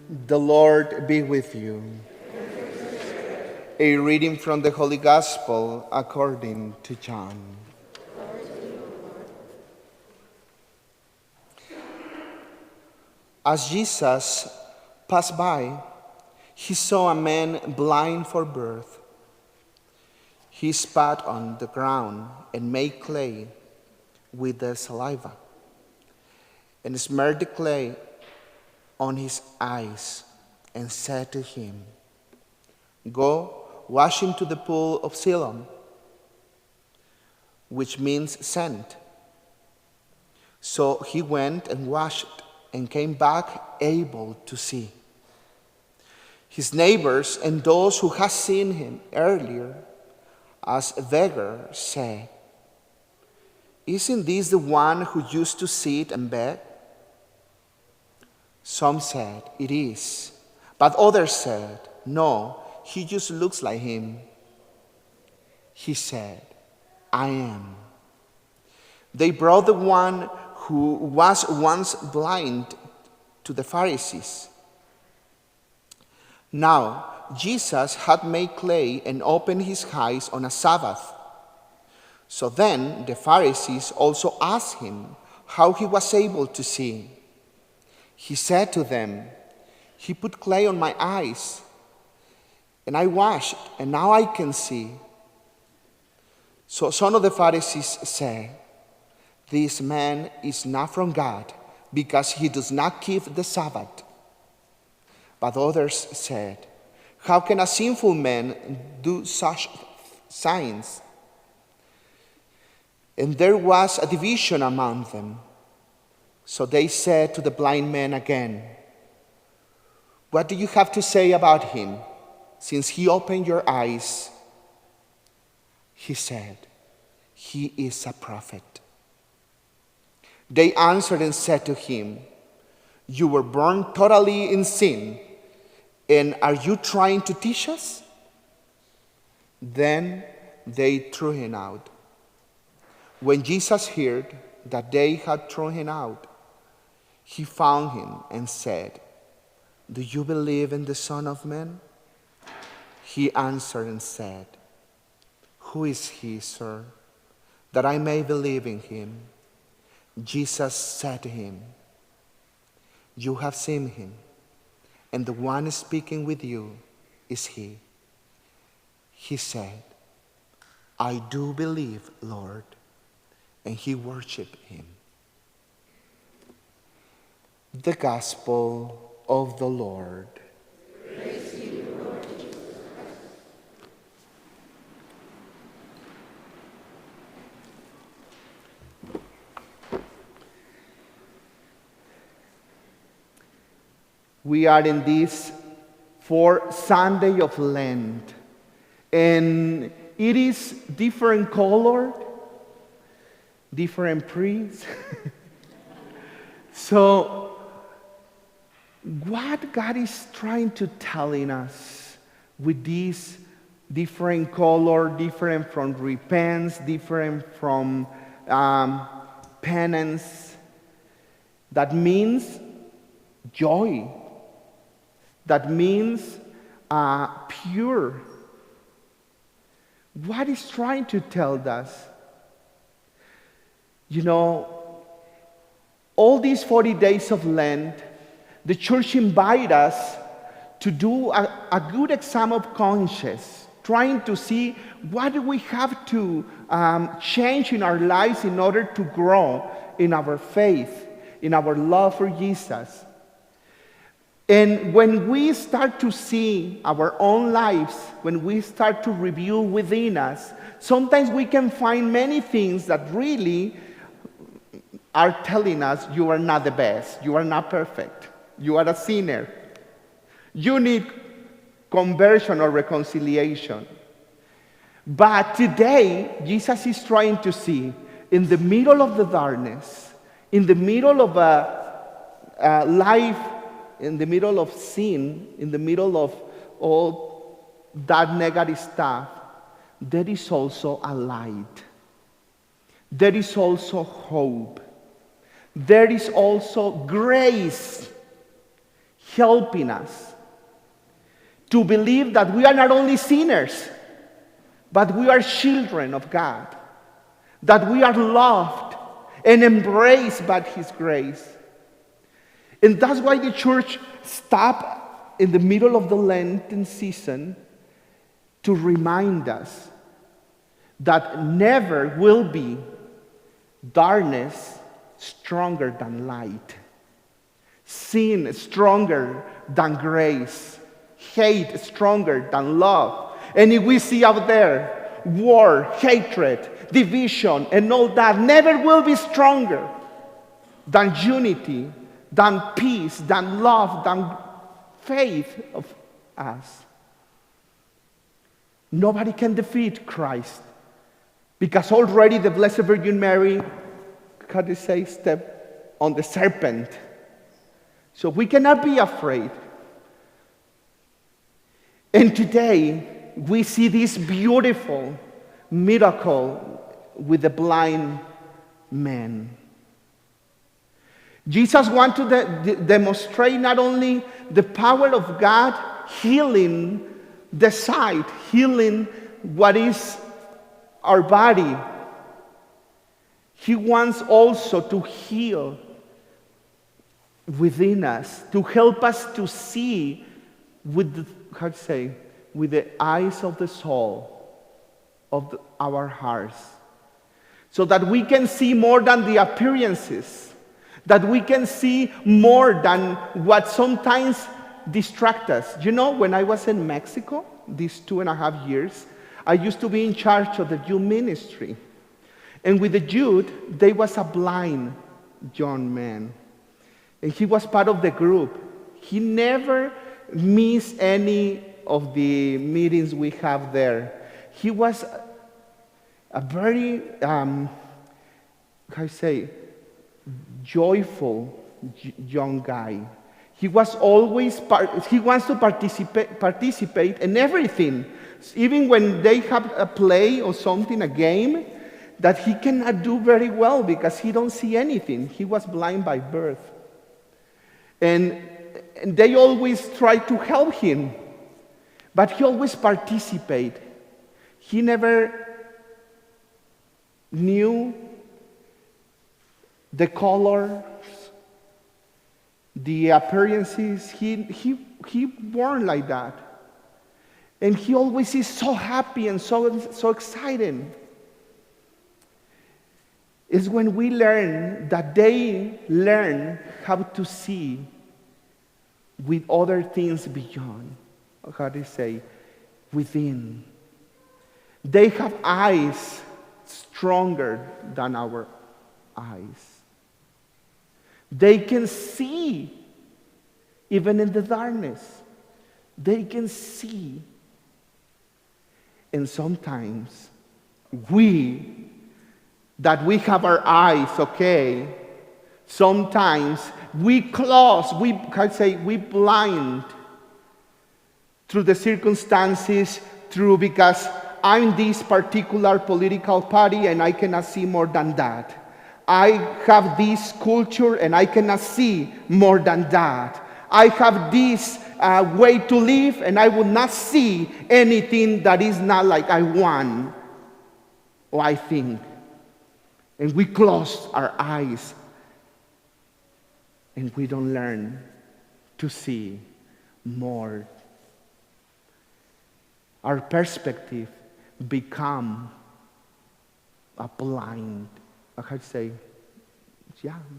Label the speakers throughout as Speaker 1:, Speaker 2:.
Speaker 1: The Lord be with you. A reading from the Holy Gospel according to John. As Jesus passed by, he saw a man blind from birth. He spat on the ground and made clay with the saliva and smeared the clay on his eyes and said to him, "Go wash into the pool of Siloam," which means sent. So he went and washed and came back able to see. His neighbors and those who had seen him earlier as a beggar said, "Isn't this the one who used to sit and beg?" Some said, "It is." But others said, "No, he just looks like him." He said, "I am." They brought the one who was once blind to the Pharisees. Now, Jesus had made clay and opened his eyes on a Sabbath. So then the Pharisees also asked him how he was able to see. He said to them, "He put clay on my eyes, and I washed, and now I can see." So some of the Pharisees said, "This man is not from God, because he does not keep the Sabbath." But others said, "How can a sinful man do such signs?" And there was a division among them. So they said to the blind man again, "What do you have to say about him, since he opened your eyes?" He said, "He is a prophet." They answered and said to him, "You were born totally in sin, and are you trying to teach us?" Then they threw him out. When Jesus heard that they had thrown him out, he found him and said, "Do you believe in the Son of Man?" He answered and said, "Who is he, sir, that I may believe in him?" Jesus said to him, "You have seen him, and the one speaking with you is he." He said, "I do believe, Lord," and he worshiped him. The Gospel of the Lord.
Speaker 2: Praise to you, Lord Jesus Christ.
Speaker 1: We are in this fourth Sunday of Lent, and it is different color, different priests. So, what God is trying to telling us with this different color, different from repentance, different from penance, that means joy. That means pure. What is trying to tell us? You know, all these 40 days of Lent, the church invites us to do a good exam of conscience, trying to see what do we have to change in our lives in order to grow in our faith, in our love for Jesus. And when we start to see our own lives, when we start to review within us, sometimes we can find many things that really are telling us you are not the best, you are not perfect, you are a sinner. You need conversion or reconciliation. But today, Jesus is trying to see in the middle of the darkness, in the middle of a life, in the middle of sin, in the middle of all that negative stuff, there is also a light. There is also hope. There is also grace. helping us to believe that we are not only sinners, but we are children of God, that we are loved and embraced by His grace. And that's why the church stopped in the middle of the Lenten season to remind us that never will be darkness stronger than light, sin stronger than grace, hate stronger than love. And if we see out there war, hatred, division, and all that, never will be stronger than unity, than peace, than love, than faith of us. Nobody can defeat Christ, because already the Blessed Virgin Mary, how do you say, stepped on the serpent. So we cannot be afraid. And today, we see this beautiful miracle with the blind man. Jesus wanted to demonstrate not only the power of God healing the sight, healing what is our body. He wants also to heal within us, to help us to see with the, with the eyes of the soul, of our hearts, so that we can see more than the appearances, that we can see more than what sometimes distracts us. You know, when I was in Mexico, these 2.5 years, I used to be in charge of the youth ministry. And with the youth, there was a blind young man. And he was part of the group. He never missed any of the meetings we have there. He was a very, joyful young guy. He was always, he wants to participate in everything. Even when they have a play or something, a game, that he cannot do very well because he don't see anything. He was blind by birth. And they always try to help him, but he always participated. He never knew the colors, the appearances. He born like that. And he always is so happy and so excited. It's when we learn that they learn how to see with other things beyond, how do you say, within. They have eyes stronger than our eyes. They can see even in the darkness. They can see. And sometimes that we have our eyes, okay, sometimes we close, we blind through the circumstances, because I'm this particular political party and I cannot see more than that. I have this culture and I cannot see more than that. I have this way to live and I will not see anything that is not like I want or I think. And we close our eyes and we don't learn to see more. Our perspective become a blind,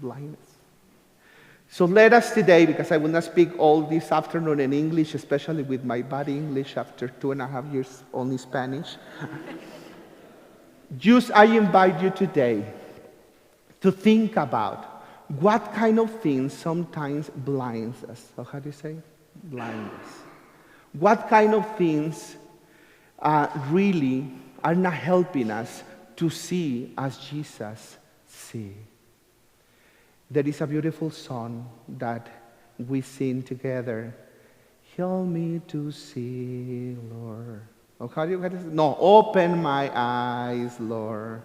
Speaker 1: blindness. So let us today, because I will not speak all this afternoon in English, especially with my body English after 2.5 years only Spanish. I invite you today to think about what kind of things sometimes blinds us. So how do you say? Blind us. What kind of things really are not helping us to see as Jesus sees? There is a beautiful song that we sing together. Help me to see, Lord. Oh, how do you get it? No, open my eyes, Lord.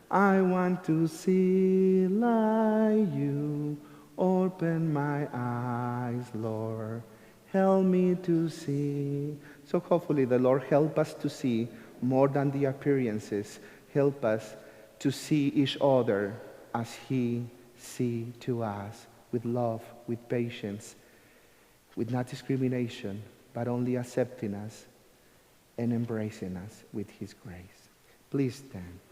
Speaker 1: I want to see like you. Open my eyes, eyes, Lord. Help me to see. So hopefully the Lord help us to see more than the appearances. Help us to see each other as He see to us, with love, with patience, with not discrimination, but only accepting us and embracing us with His grace. Please stand.